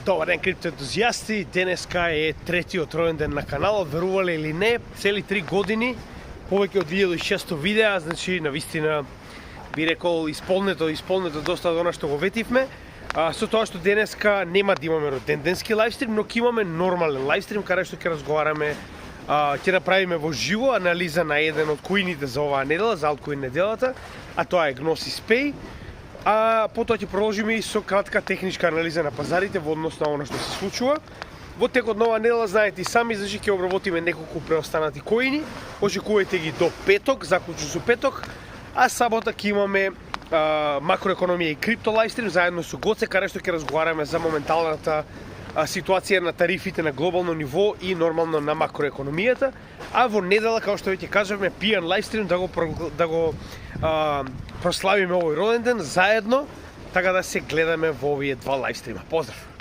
Добар ден, криптоентузијасти. Денеска е третиот роен ден на каналот, верувале или не, цели 3 години, повеќе од 1600 видеа, значи навистина би рекол исполнето доста од она што го ветивме. Со тоа што денеска нема да имаме роденденски лајвстрим, но ќе имаме нормален лајвстрим каде што ќе разговараме, ќе направиме во живо анализа на еден од коините за оваа недела, за алткоин неделата, а тоа е Gnosis Pay. А потоа ќе продолжиме и со кратка техничка анализа на пазарите во однос на она што се случува. Во текот на оваа недела, знаете и сами, значи ќе обработиме неколку преостанати коини. Очекувајте ги до петок, заклучно со петок, а сабота ќе имаме макроекономија и крипто лајвстрим заедно со Гоце, каде што ќе разговараме за моменталната ситуација на тарифите на глобално ниво и нормално на макроекономијата. А во недела, како што веќе кажавме, пијан лајвстрим да го прославиме овој роден ден заедно, така да се гледаме во овие два лајвстрима. Поздрав!